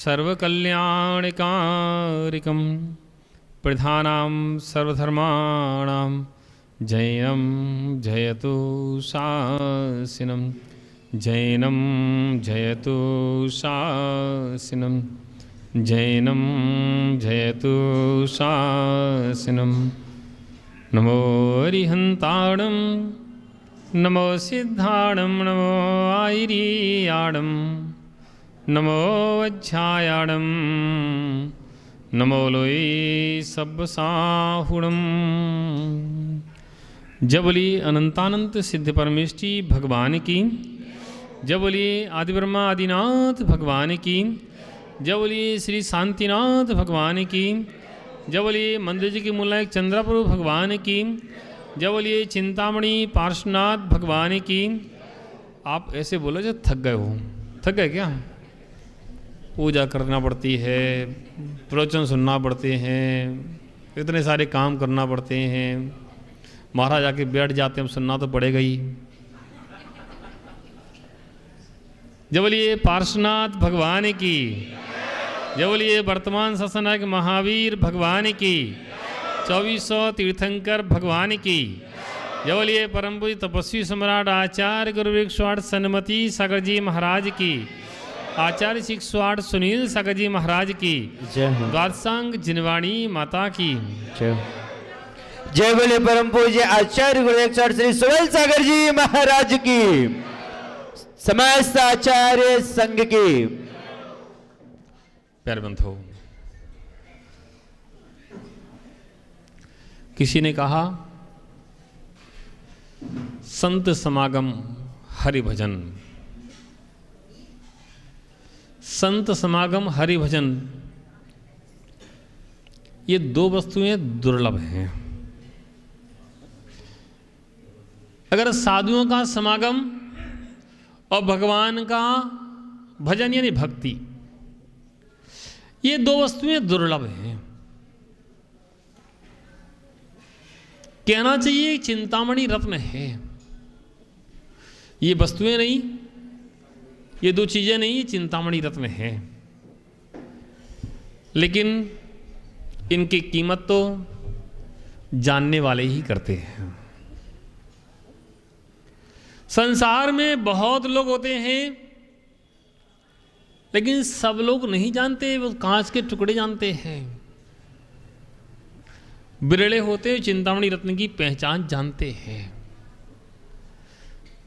सर्वकल्याणकारिकं प्रधानां सर्वधर्माणां जैनं जयतु शासिनं जैनं जयतु शासिनं जैनं जयतु शासिनं। नमो अरिहन्ताणं नमो सिद्धाणं नमो आयर्याणं नमो वज्झायाणं नमो लोई सब्बसाहुणं। जब बोलिए अनंतानंत सिद्ध परमेष्टि भगवान की, जब बोलिए आदि ब्रह्मा आदिनाथ भगवान की, जब बोलिए श्री शांतिनाथ भगवान की, जब बोलिए मंदिर जी की मूलायक चंद्रप्रभु भगवान की, जब बोलिए चिंतामणि पार्श्वनाथ भगवान की। आप ऐसे बोलो जब थक गए हो। थक गए क्या? पूजा करना पड़ती है, प्रवचन सुनना पड़ते हैं, इतने सारे काम करना पड़ते हैं, महाराज आके बैठ जाते हैं, सुनना तो पड़ेगा ही। जब बोलिए पार्श्वनाथ भगवान की, जब बोलिए वर्तमान शासनायक महावीर भगवान की, 2400 तीर्थंकर भगवान की, जब बोलिए परम पूज्य तपस्वी सम्राट आचार्य गुरुवृक्षवाट सन्मति सागर जी महाराज की, आचार्य शिक्षवाट सुनील सागर जी महाराज की, द्वादशांग जिनवाणी माता की जय बोले परम पूज्य आचार्य गुरुवृक्षवाट श्री सुनील सागर जी महाराज की, समस्त आचार्य संघ की। प्यारे बंधुओं, किसी ने कहा संत समागम हरि भजन, संत समागम हरि भजन, ये दो वस्तुएं दुर्लभ हैं। अगर साधुओं का समागम और भगवान का भजन यानी भक्ति, ये दो वस्तुएं दुर्लभ हैं। कहना चाहिए चिंतामणि रत्न है। ये वस्तुएं नहीं, ये दो चीजें नहीं, ये चिंतामणि रत्न है। लेकिन इनकी कीमत तो जानने वाले ही करते हैं। संसार में बहुत लोग होते हैं, लेकिन सब लोग नहीं जानते, वो कांच के टुकड़े जानते हैं। बिरले होते चिंतामणि रत्न की पहचान जानते हैं।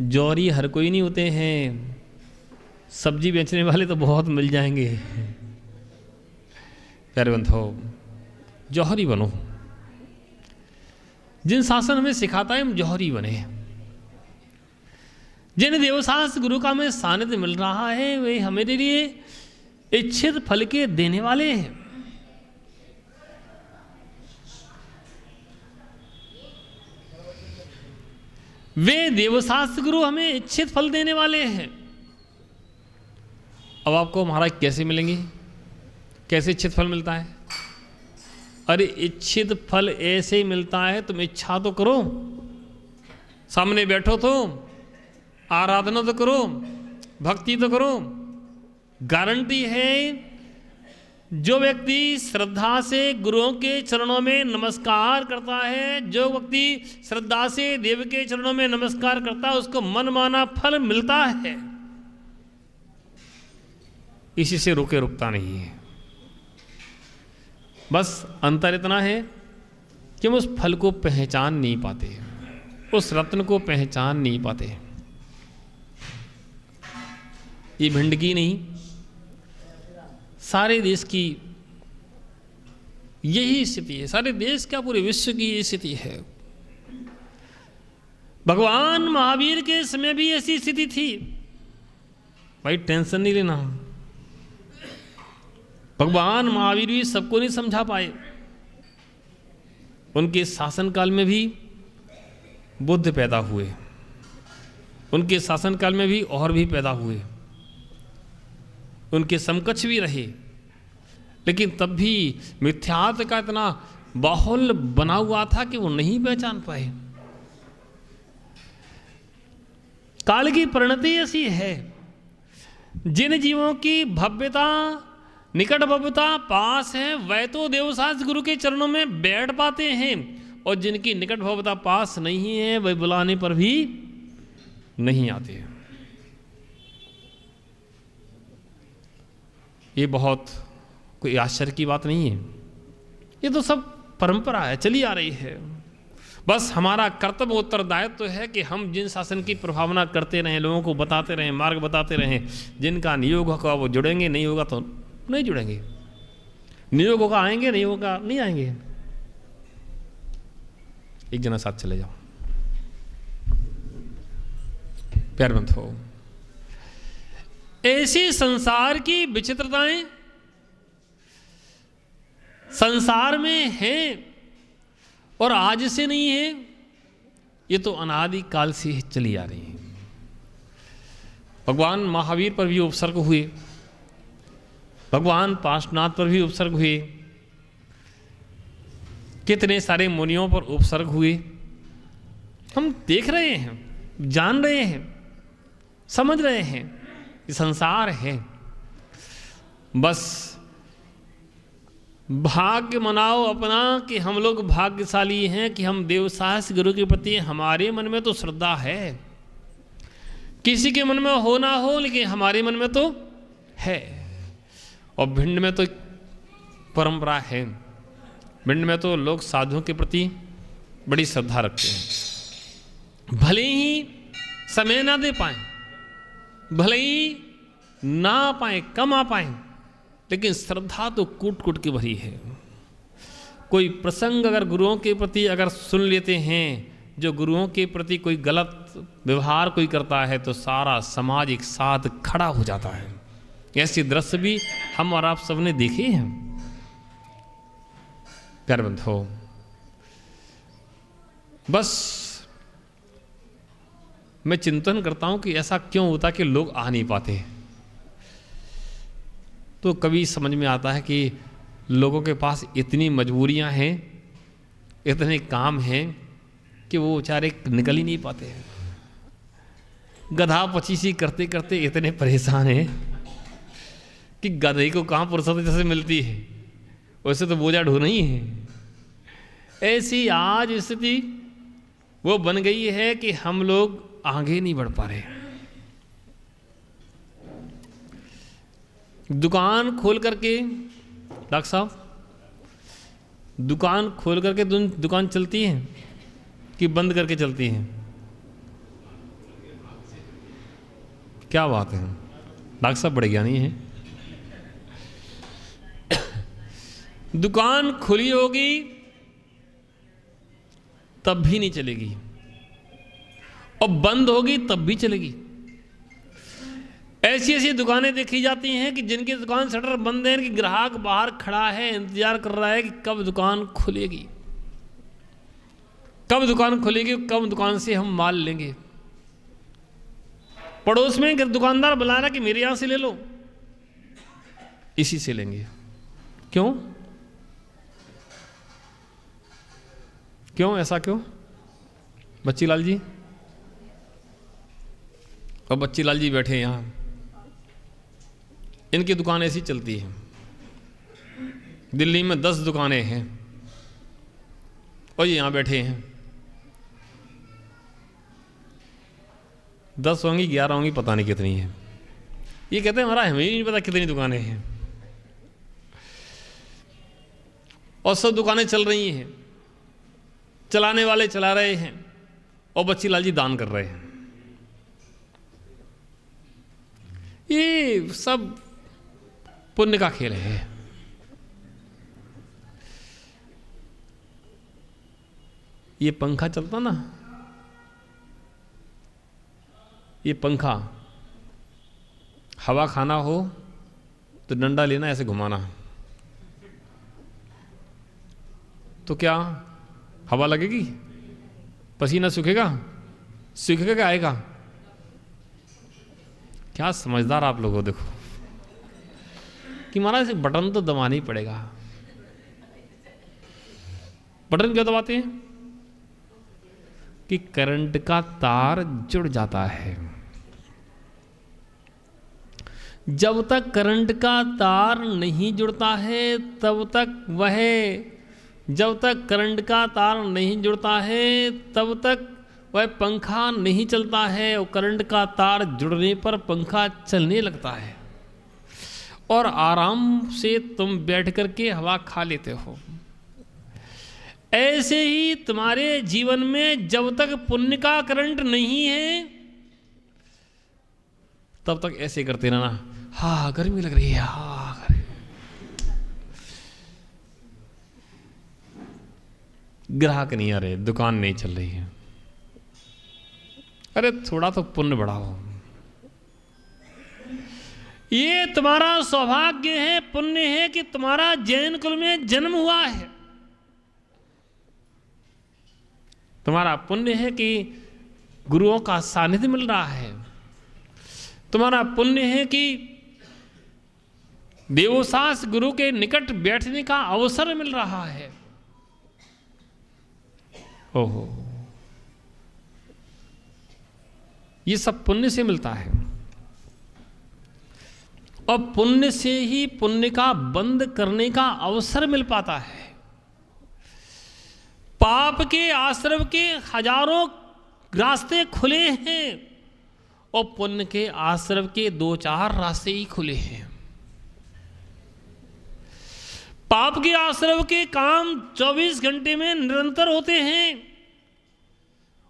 जौहरी हर कोई नहीं होते हैं, सब्जी बेचने वाले तो बहुत मिल जाएंगे। प्यारे बंधुओं, जौहरी बनो। जिन शासन हमें सिखाता है हम जौहरी बने। जिन देवशास्त्र गुरु का हमें सानिध्य मिल रहा है वे हमारे लिए इच्छित फल के देने वाले हैं। वे देवशास्त्र गुरु हमें इच्छित फल देने वाले हैं। अब आपको महाराज कैसे मिलेंगे? कैसे इच्छित फल मिलता है? अरे इच्छित फल ऐसे ही मिलता है, तुम इच्छा तो करो, सामने बैठो तो आराधना तो करो, भक्ति तो करो। गारंटी है जो व्यक्ति श्रद्धा से गुरुओं के चरणों में नमस्कार करता है, जो व्यक्ति श्रद्धा से देव के चरणों में नमस्कार करता है, उसको मनमाना फल मिलता है। इसी से रुके रुकता नहीं है। बस अंतर इतना है कि हम उस फल को पहचान नहीं पाते, उस रत्न को पहचान नहीं पाते। ये भिंड की नहीं, सारे देश की यही स्थिति है। सारे देश क्या, पूरे विश्व की ये स्थिति है। भगवान महावीर के समय भी ऐसी स्थिति थी। भाई टेंशन नहीं लेना, भगवान महावीर भी सबको नहीं समझा पाए। उनके शासनकाल में भी बुद्ध पैदा हुए, उनके शासनकाल में भी और भी पैदा हुए, उनके समकक्ष भी रहे, लेकिन तब भी मिथ्यात्व का इतना बाहुल बना हुआ था कि वो नहीं पहचान पाए। काल की परिणति ऐसी है, जिन जीवों की भव्यता निकट भवता पास है वह तो देवसास गुरु के चरणों में बैठ पाते हैं, और जिनकी निकट भवता पास नहीं है वह बुलाने पर भी नहीं आते। ये बहुत कोई आश्चर्य की बात नहीं है, ये तो सब परंपरा है, चली आ रही है। बस हमारा कर्तव्य उत्तरदायित्व तो है कि हम जिन शासन की प्रभावना करते रहें, लोगों को बताते रहें, मार्ग बताते रहें। जिनका नियोग होगा वो जुड़ेंगे, नहीं होगा तो नहीं जुड़ेंगे। नियोग होगा आएंगे, नहीं होगा नहीं आएंगे। एक जना साथ चले जाओ, प्यार मत हो। ऐसी संसार की विचित्रताएं संसार में हैं और आज से नहीं है, ये तो अनादि काल से चली आ रही है। भगवान महावीर पर भी उपसर्ग हुए, भगवान पार्श्वनाथ पर भी उपसर्ग हुए, कितने सारे मुनियों पर उपसर्ग हुए। हम देख रहे हैं, जान रहे हैं, समझ रहे हैं कि संसार है। बस भाग्य मनाओ अपना कि हम लोग भाग्यशाली हैं कि हम देवसास गुरु के प्रति हमारे मन में तो श्रद्धा है। किसी के मन में हो ना हो, लेकिन हमारे मन में तो है। और भिंड में तो परंपरा है, भिंड में तो लोग साधुओं के प्रति बड़ी श्रद्धा रखते हैं। भले ही समय ना दे पाए, भले ही ना आ पाए, कम आ पाए, लेकिन श्रद्धा तो कूट कूट के भरी है। कोई प्रसंग अगर गुरुओं के प्रति अगर सुन लेते हैं, जो गुरुओं के प्रति कोई गलत व्यवहार कोई करता है, तो सारा समाज एक साथ खड़ा हो जाता है। ऐसे दृश्य भी हम और आप सबने देखे हैं। प्यारे बंधुओं, बस मैं चिंतन करता हूं कि ऐसा क्यों होता कि लोग आ नहीं पाते। तो कभी समझ में आता है कि लोगों के पास इतनी मजबूरियां हैं, इतने काम हैं कि वो बेचारे निकल ही नहीं पाते हैं। गधा पचीसी करते करते इतने परेशान हैं कि गधे को कहाँ फुर्सत जैसे मिलती है, वैसे तो बोझा ढो नहीं है। ऐसी आज स्थिति वो बन गई है कि हम लोग आगे नहीं बढ़ पा रहे। दुकान खोल करके, डॉक्टर साहब, दुकान खोल करके दुकान चलती है कि बंद करके चलती है? क्या बात है, डॉक्टर साहब बड़े ज्ञानी हैं। दुकान खुली होगी तब भी नहीं चलेगी, और बंद होगी तब भी चलेगी। ऐसी ऐसी दुकानें देखी जाती हैं कि जिनकी दुकान शटर बंद है, कि ग्राहक बाहर खड़ा है, इंतजार कर रहा है कि कब दुकान खुलेगी, कब दुकान खुलेगी, कब दुकान से हम माल लेंगे। पड़ोस में दुकानदार बुला रहा कि मेरे यहां से ले लो, इसी से लेंगे। क्यों क्यों ऐसा क्यों? बच्ची लाल जी, और बच्ची लाल जी बैठे यहां, इनकी दुकान ऐसी चलती है। दिल्ली में 10 दुकानें हैं और ये यहां बैठे हैं। 10 होंगी, 11 होंगी, पता नहीं कितनी है। ये कहते हैं हमारा हमें ही नहीं पता कितनी दुकानें हैं, और सब दुकानें चल रही हैं, चलाने वाले चला रहे हैं, और बच्ची लाल जी दान कर रहे हैं। ये सब पुण्य का खेल है। ये पंखा चलता ना, ये पंखा हवा खाना हो तो डंडा लेना, ऐसे घुमाना, तो क्या हवा लगेगी? पसीना सूखेगा? सूखेगा क्या आएगा? क्या समझदार आप लोग हो। देखो कि महाराज बटन तो दबाना ही पड़ेगा। बटन क्यों दबाते हैं? कि करंट का तार जुड़ जाता है। जब तक करंट का तार नहीं जुड़ता है तब तक वह, जब तक करंट का तार नहीं जुड़ता है तब तक वह पंखा नहीं चलता है, और करंट का तार जुड़ने पर पंखा चलने लगता है और आराम से तुम बैठ करके हवा खा लेते हो। ऐसे ही तुम्हारे जीवन में जब तक पुण्य का करंट नहीं है तब तक ऐसे करते रहना, हाँ गर्मी लग रही है, हाँ गर्मी। ग्राहक नहीं आ रहे, दुकान नहीं चल रही है, अरे थोड़ा तो पुण्य बढ़ाओ। ये तुम्हारा सौभाग्य है, पुण्य है कि तुम्हारा जैन कुल में जन्म हुआ है। तुम्हारा पुण्य है कि गुरुओं का सानिध्य मिल रहा है। तुम्हारा पुण्य है कि देवोसास गुरु के निकट बैठने का अवसर मिल रहा है। ओहो, ये सब पुण्य से मिलता है, और पुण्य से ही पुण्य का बंद करने का अवसर मिल पाता है। पाप के आश्रम के हजारों रास्ते खुले हैं और पुण्य के आश्रम के 2-4 रास्ते ही खुले हैं। पाप के आश्रम के काम 24 घंटे में निरंतर होते हैं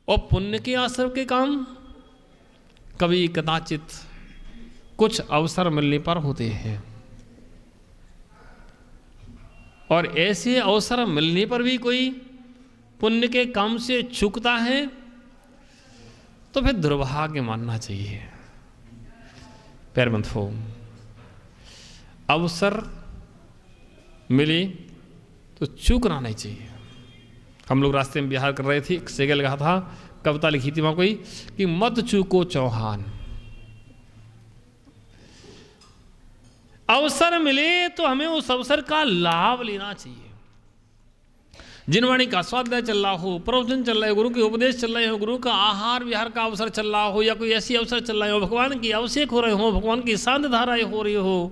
और पुण्य के आश्रम के काम कभी कदाचित कुछ अवसर मिलने पर होते हैं। और ऐसे अवसर मिलने पर भी कोई पुण्य के काम से चूकता है तो फिर दुर्भाग्य मानना चाहिए। पैर मत हो, अवसर मिले तो चूकना नहीं चाहिए। हम लोग रास्ते में बिहार कर रहे थे, एक सेगल लगा था, कविता लिखी थी वहां कोई कि मत चूको चौहान। अवसर मिले तो हमें उस अवसर का लाभ लेना चाहिए। जिनवाणी का स्वाध्याय चल रहा हो, प्रवचन चल रहा है, गुरु के उपदेश चल रहे हो, गुरु का आहार विहार का अवसर चल रहा हो, या कोई ऐसी अवसर चल रहे हो, भगवान की अभिषेक हो रहे हो, भगवान की शांत धाराएं हो रही हो,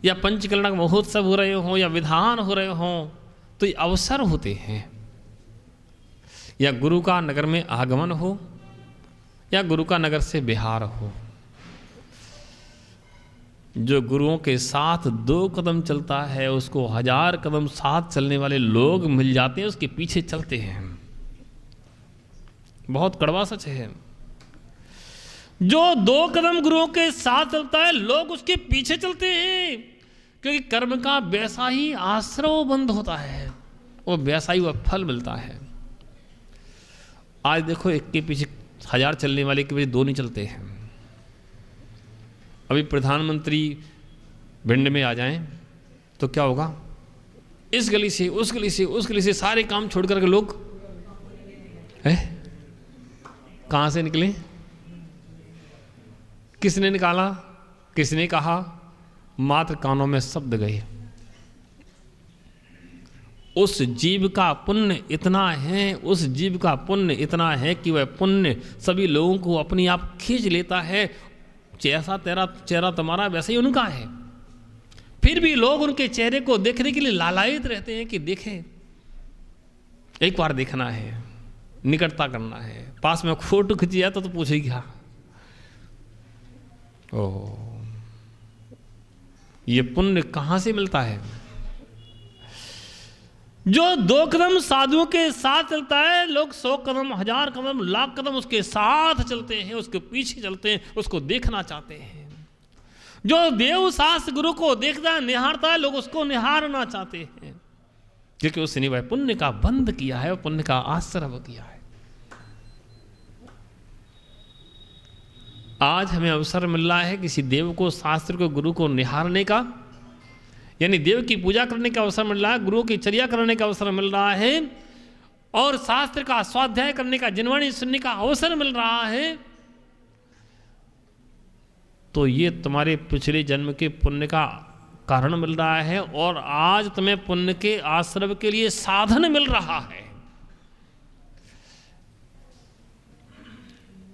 या पंचकरण महोत्सव हो रहे हो, या विधान हो रहे हो, तो ये अवसर होते हैं। या गुरु का नगर में आगमन हो, या गुरु का नगर से बिहार हो। जो गुरुओं के साथ 2 कदम चलता है उसको 1000 कदम साथ चलने वाले लोग मिल जाते हैं, उसके पीछे चलते हैं। बहुत कड़वा सच है। जो 2 कदम गुरुओं के साथ चलता है लोग उसके पीछे चलते हैं, क्योंकि कर्म का वैसा ही आश्रव बंद होता है, वो वैसा ही वह फल मिलता है। आज देखो, एक के पीछे 1000 चलने वाले के पीछे 2 नहीं चलते हैं। अभी प्रधानमंत्री भिंड में आ जाएं तो क्या होगा? इस गली से उस गली से उस गली से सारे काम छोड़ करके लोग कहाँ से निकले? किसने निकाला? किसने कहा? मात्र कानों में शब्द गए। उस जीव का पुण्य इतना है, उस जीव का पुण्य इतना है कि वह पुण्य सभी लोगों को अपनी आप खींच लेता है। जैसा तेरा चेहरा तुम्हारा वैसे ही उनका है, फिर भी लोग उनके चेहरे को देखने के लिए लालायित रहते हैं कि देखें, एक बार देखना है, निकटता करना है। पास में फोटो खींची है तो पूछेगी क्या? ओह, ये पुण्य कहां से मिलता है? जो 2 कदम साधुओं के साथ चलता है, लोग 100 कदम 1000 कदम लाख कदम उसके साथ चलते हैं, उसके पीछे चलते हैं, उसको देखना चाहते हैं। जो देव शास्त्र गुरु को देखता है, निहारता है, लोग उसको निहारना चाहते हैं, क्योंकि उसने वह पुण्य का बंध किया है, पुण्य का आश्रव किया है। आज हमें अवसर मिल रहा है किसी देव को, शास्त्र को, गुरु को निहारने का, यानी देव की पूजा करने का अवसर मिल रहा है, गुरु की चर्या करने का अवसर मिल रहा है, और शास्त्र का स्वाध्याय करने का, जिनवाणी सुनने का अवसर मिल रहा है। तो ये तुम्हारे पिछले जन्म के पुण्य का कारण मिल रहा है, और आज तुम्हें पुण्य के आश्रय के लिए साधन मिल रहा है।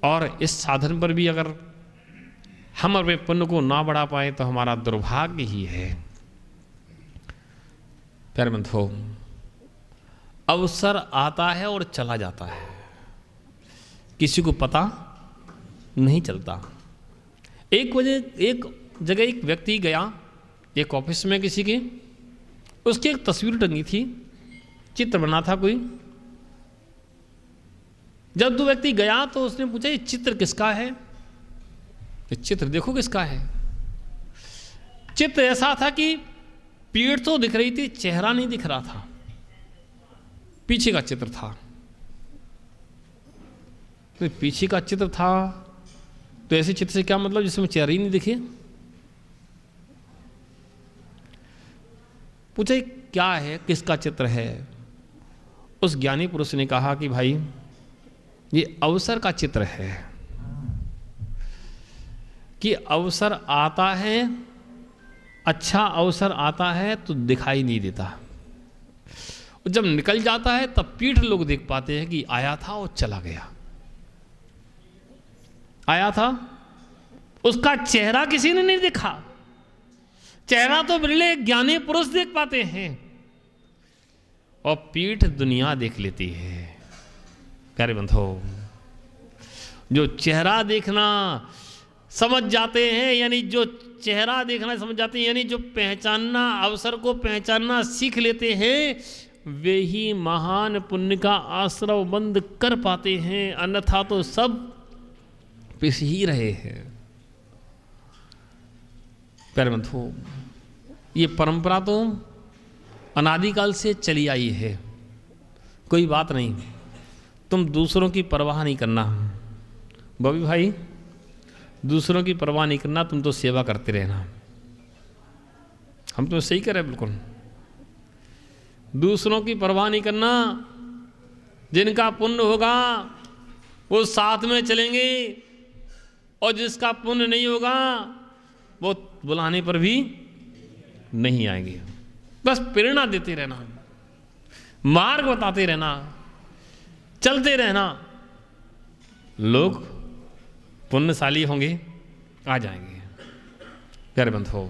और इस साधन पर भी अगर हम अपने पुण्य को ना बढ़ा पाए तो हमारा दुर्भाग्य ही है। प्यारे बंधुओं, अवसर आता है और चला जाता है, किसी को पता नहीं चलता। एक जगह एक व्यक्ति गया, एक ऑफिस में किसी के, उसकी एक तस्वीर टंगी थी, चित्र बना था कोई। जब दो व्यक्ति गया तो उसने पूछा ये चित्र किसका है, ये चित्र देखो किसका है। चित्र ऐसा था कि पीठ तो दिख रही थी, चेहरा नहीं दिख रहा था, पीछे का चित्र था। तो पीछे का चित्र था तो ऐसे चित्र से क्या मतलब जिसमें चेहरा ही नहीं दिखे। पूछे क्या है, किसका चित्र है। उस ज्ञानी पुरुष ने कहा कि भाई ये अवसर का चित्र है, कि अवसर आता है, अच्छा अवसर आता है तो दिखाई नहीं देता, जब निकल जाता है तब पीठ लोग देख पाते हैं कि आया था और चला गया। आया था, उसका चेहरा किसी ने नहीं देखा, चेहरा तो बिरले ज्ञानी पुरुष देख पाते हैं और पीठ दुनिया देख लेती है। प्यारे बंधुओं, जो चेहरा देखना समझ जाते हैं, यानी जो चेहरा देखना समझ जाते हैं, यानी जो पहचानना, अवसर को पहचानना सीख लेते हैं, वे ही महान पुण्य का आश्रव बंद कर पाते हैं, अन्यथा तो सब पिस ही रहे हैं। प्यारे बंधुओं, ये परंपरा तो अनादिकाल से चली आई है। कोई बात नहीं, तुम दूसरों की परवाह नहीं करना बॉबी भाई, दूसरों की परवाह नहीं करना, तुम तो सेवा करते रहना। हम तो सही कह रहे हैं बिल्कुल, दूसरों की परवाह नहीं करना। जिनका पुण्य होगा वो साथ में चलेंगे और जिसका पुण्य नहीं होगा वो बुलाने पर भी नहीं आएंगे। बस प्रेरणा देते रहना, मार्ग बताते रहना, चलते रहना, लोग पुण्यशाली होंगे, आ जाएंगे। प्यारे बंधुओं,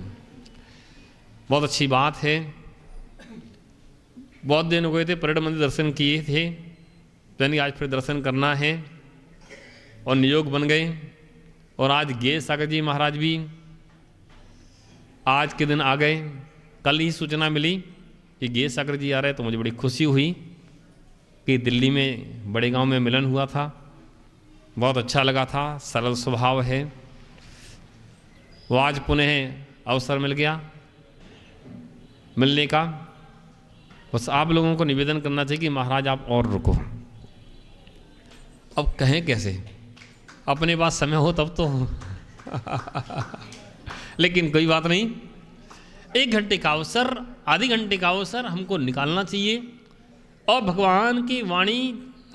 बहुत अच्छी बात है। बहुत दिन हो गए थे, पर्यटन मंदिर दर्शन किए थे, यानी आज फिर दर्शन करना है और नियोग बन गए। और आज गे सागर जी महाराज भी आज के दिन आ गए। कल ही सूचना मिली कि गे सागर जी आ रहे, तो मुझे बड़ी खुशी हुई कि दिल्ली में बड़े गांव में मिलन हुआ था, बहुत अच्छा लगा था, सरल स्वभाव है। वो आज पुनः अवसर मिल गया मिलने का। बस आप लोगों को निवेदन करना चाहिए कि महाराज आप और रुको। अब कहें कैसे, अपने पास समय हो तब तो लेकिन कोई बात नहीं, 1 घंटे का अवसर, आधे घंटे का अवसर हमको निकालना चाहिए। और भगवान की वाणी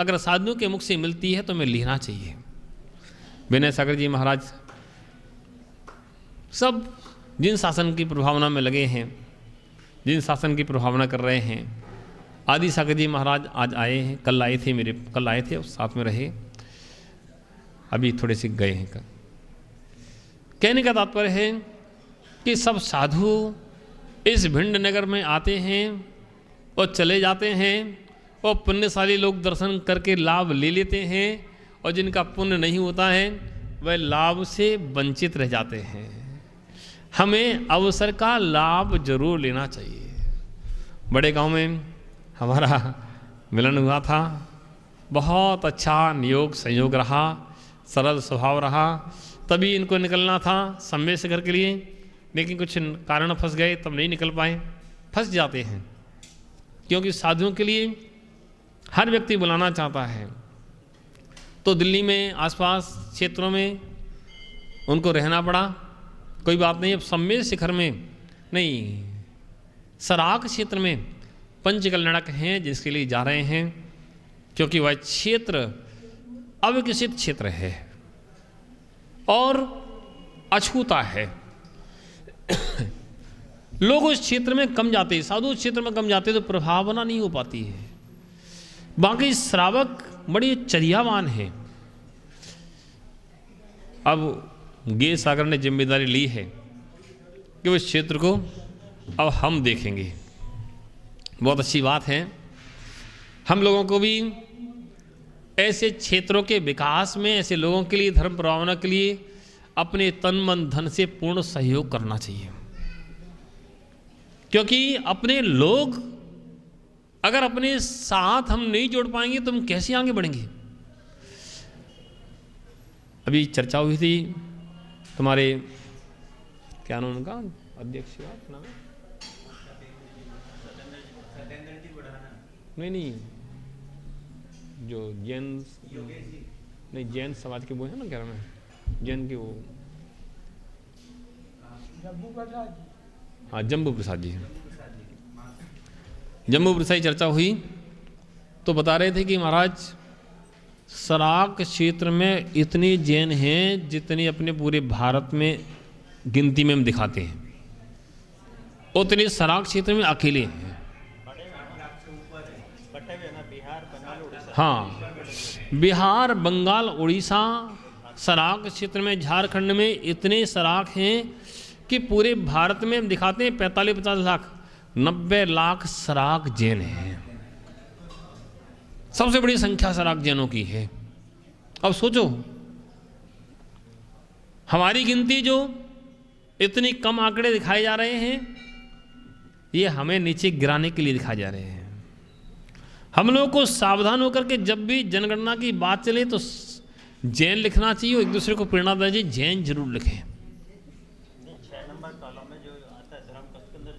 अगर साधु के मुख से मिलती है तो हमें लेना चाहिए। विनय सागर जी महाराज सब जिन शासन की प्रभावना में लगे हैं, जिन शासन की प्रभावना कर रहे हैं, आदि सागर जी महाराज आज आए हैं, कल आए थे और साथ में रहे, अभी थोड़े से गए हैं। कहने का तात्पर्य है कि सब साधु इस भिंड नगर में आते हैं और चले जाते हैं, और पुण्यशाली लोग दर्शन करके लाभ ले लेते हैं, और जिनका पुण्य नहीं होता है वह लाभ से वंचित रह जाते हैं। हमें अवसर का लाभ जरूर लेना चाहिए। बड़े गांव में हमारा मिलन हुआ था, बहुत अच्छा नियोग संयोग रहा, सरल स्वभाव रहा। तभी इनको निकलना था सम्मेद शिखर के लिए, लेकिन कुछ कारण फंस गए, तब नहीं निकल पाए। फंस जाते हैं क्योंकि साधुओं के लिए हर व्यक्ति बुलाना चाहता है, तो दिल्ली में आसपास क्षेत्रों में उनको रहना पड़ा। कोई बात नहीं, अब सम्मेद शिखर में नहीं, सराक क्षेत्र में पंचकल्याणक हैं जिसके लिए जा रहे हैं, क्योंकि वह क्षेत्र अविकसित क्षेत्र है और अछूता है। लोग उस क्षेत्र में कम जाते हैं, साधु उस क्षेत्र में कम जाते हैं, तो प्रभावना नहीं हो पाती है। बाकी श्रावक बड़े चर्यावान हैं। अब गे सागर ने जिम्मेदारी ली है कि उस क्षेत्र को अब हम देखेंगे। बहुत अच्छी बात है। हम लोगों को भी ऐसे क्षेत्रों के विकास में, ऐसे लोगों के लिए, धर्म प्रभावना के लिए अपने तन मन धन से पूर्ण सहयोग करना चाहिए, क्योंकि अपने लोग अगर अपने साथ हम नहीं जोड़ पाएंगे तो हम कैसे आगे बढ़ेंगे। अभी चर्चा हुई थी, तुम्हारे क्या नाम उनका, अध्यक्ष नाम है? नहीं, जो जैन, नहीं जैन समाज के वो है ना, क्या नाम है जैन के, वो हाँ जम्बू प्रसाद जी। जम्बू प्रसाद की चर्चा हुई तो बता रहे थे कि महाराज सराक क्षेत्र में इतने जैन हैं जितने अपने पूरे भारत में गिनती में हम दिखाते हैं, उतने सराक क्षेत्र में अकेले हैं। हाँ, बिहार, बंगाल, उड़ीसा, सराक क्षेत्र में, झारखंड में इतने सराक हैं कि पूरे भारत में हम दिखाते हैं 45-50 लाख, 90 लाख सराक जैन हैं। सबसे बड़ी संख्या सराक जैनों की है। अब सोचो, हमारी गिनती जो इतनी कम आंकड़े दिखाए जा रहे हैं, ये हमें नीचे गिराने के लिए दिखाए जा रहे हैं। हम लोगों को सावधान होकर के जब भी जनगणना की बात चले तो जैन लिखना चाहिए, एक दूसरे को प्रेरणा देना चाहिए, जैन जरूर लिखें। 6 नंबर कॉलम में जो आता है धर्म कश के अंदर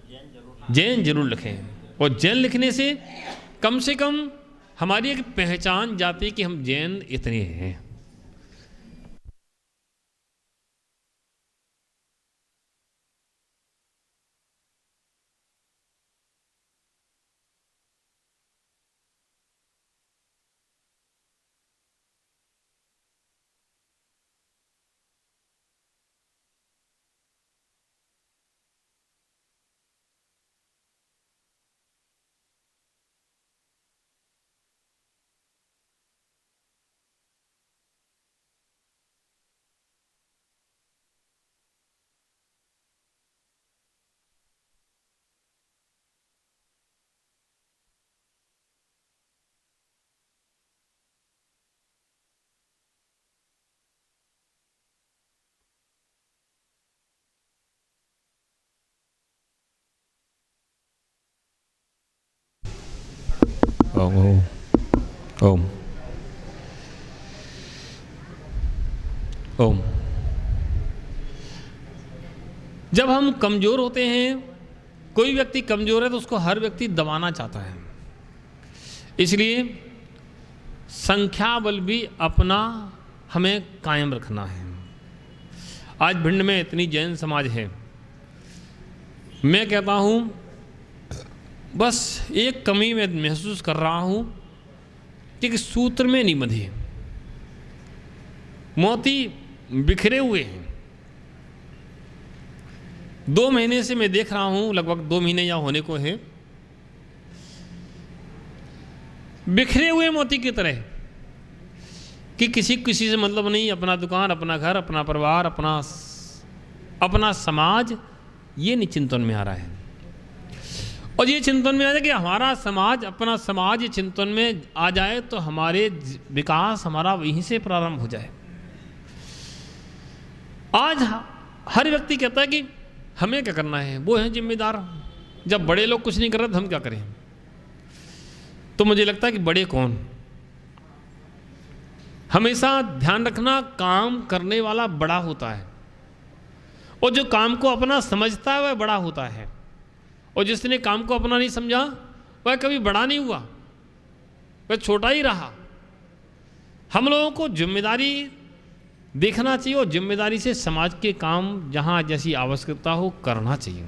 जैन जरूर लिखें। और जैन लिखने से कम हमारी एक पहचान जाती है कि हम जैन इतने हैं। ओम ओम ओम। जब हम कमजोर होते हैं, कोई व्यक्ति कमजोर है तो उसको हर व्यक्ति दबाना चाहता है, इसलिए संख्या बल भी अपना हमें कायम रखना है। आज भिंड में इतनी जैन समाज है, मैं कहता हूं बस एक कमी मैं महसूस कर रहा हूं कि सूत्र में नहीं बंधे, मोती बिखरे हुए हैं। 2 महीने से मैं देख रहा हूं, लगभग 2 महीने या होने को है, बिखरे हुए मोती की तरह कि किसी से मतलब नहीं, अपना दुकान, अपना घर, अपना परिवार, अपना समाज, ये नहीं चिंतन में आ रहा है। और ये चिंतन में आ जाए कि हमारा समाज, अपना समाज ये चिंतन में आ जाए तो हमारे विकास हमारा वहीं से प्रारंभ हो जाए। आज हर व्यक्ति कहता है कि हमें क्या करना है, वो है जिम्मेदार। जब बड़े लोग कुछ नहीं कर रहे तो हम क्या करें। तो मुझे लगता है कि बड़े कौन, हमेशा ध्यान रखना, काम करने वाला बड़ा होता है, और जो काम को अपना समझता है वह बड़ा होता है, और जिसने काम को अपना नहीं समझा वह कभी बड़ा नहीं हुआ, वह छोटा ही रहा। हम लोगों को जिम्मेदारी देखना चाहिए, और जिम्मेदारी से समाज के काम जहाँ जैसी आवश्यकता हो करना चाहिए।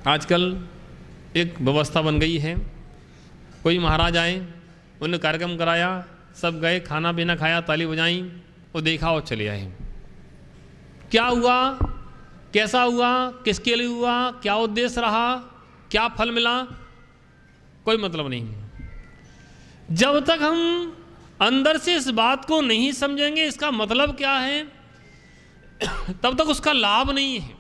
आजकल एक व्यवस्था बन गई है, कोई महाराज आए, उन्होंने कार्यक्रम कराया, सब गए, खाना पीना खाया, ताली बजाई और देखा और चले आए। क्या हुआ, कैसा हुआ, किसके लिए हुआ, क्या उद्देश्य रहा, क्या फल मिला, कोई मतलब नहीं। जब तक हम अंदर से इस बात को नहीं समझेंगे इसका मतलब क्या है, तब तक उसका लाभ नहीं है।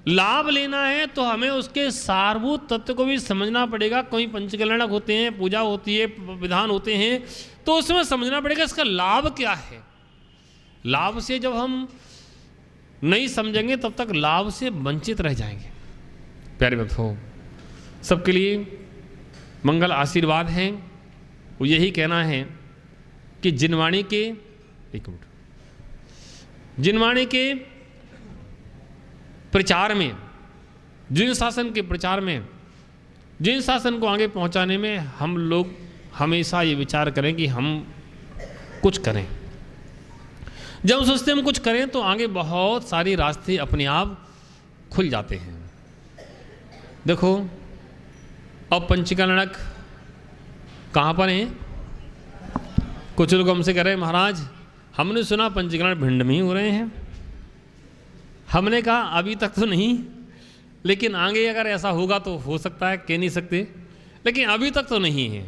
लाभ लेना है तो हमें उसके सारभूत तत्व को भी समझना पड़ेगा। कोई पंचकल्याणक होते हैं, पूजा होती है, विधान होते हैं, तो उसमें समझना पड़ेगा इसका लाभ क्या है। लाभ से जब हम नहीं समझेंगे तब तक लाभ से वंचित रह जाएंगे। प्यारे भक्तों, सबके लिए मंगल आशीर्वाद हैं। वो यही कहना है कि जिनवाणी के प्रचार में, जिन शासन के प्रचार में, जिन शासन को आगे पहुंचाने में हम लोग हमेशा ये विचार करें कि हम कुछ करें। जब सोचते हम कुछ करें तो आगे बहुत सारे रास्ते अपने आप खुल जाते हैं। देखो, अब पंचकल्याणक कहाँ पर हैं? कुछ लोग हमसे कह रहे हैं महाराज हमने सुना पंचकल्याण भिंड में ही हो रहे हैं। हमने कहा अभी तक तो नहीं, लेकिन आगे अगर ऐसा होगा तो हो सकता है, कह नहीं सकते, लेकिन अभी तक तो नहीं है।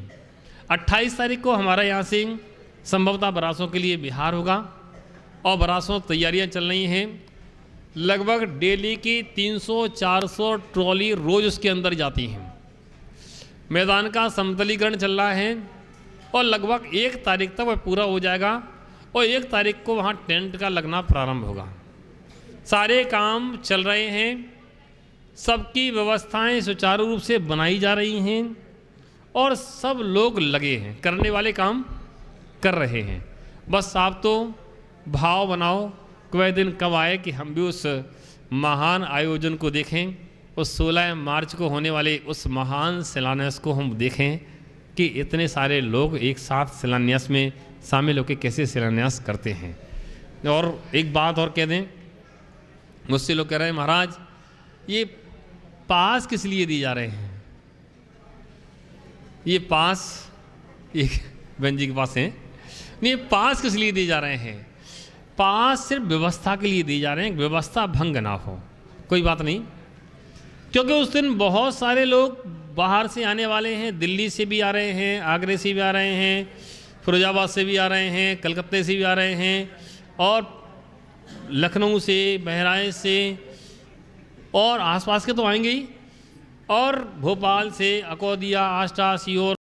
28 तारीख को हमारा यहाँ से संभवतः बरासों के लिए बिहार होगा और बरासों तैयारियाँ चल रही हैं। लगभग डेली की 300-400 ट्रॉली रोज़ उसके अंदर जाती हैं। मैदान का समतलीकरण चल रहा है और लगभग 1 तारीख तक वह पूरा हो जाएगा और 1 तारीख को वहाँ टेंट का लगना प्रारंभ होगा। सारे काम चल रहे हैं, सबकी व्यवस्थाएं सुचारू रूप से बनाई जा रही हैं और सब लोग लगे हैं, करने वाले काम कर रहे हैं। बस आप तो भाव बनाओ कि वह दिन कब आए कि हम भी उस महान आयोजन को देखें, उस 16 मार्च को होने वाले उस महान शिलान्यास को हम देखें कि इतने सारे लोग एक साथ शिलान्यास में शामिल होकर कैसे शिलान्यास करते हैं। और एक बात और कह दें, मुझसे लोग कह रहे हैं महाराज ये पास किस लिए दिए जा रहे हैं? ये पास एक बहन जी के पास हैं, नहीं, पास किस लिए दिए जा रहे हैं? पास सिर्फ व्यवस्था के लिए दिए जा रहे हैं, व्यवस्था भंग ना हो। कोई बात नहीं, क्योंकि उस दिन बहुत सारे लोग बाहर से आने वाले हैं। दिल्ली से भी आ रहे हैं, आगरे से भी आ रहे हैं, फिरोजाबाद से भी आ रहे हैं, कलकत्ते से भी आ रहे हैं और लखनऊ से, बहराइच से और आसपास के तो आएंगे ही, और भोपाल से, अकोदिया, आष्टा, सीहोर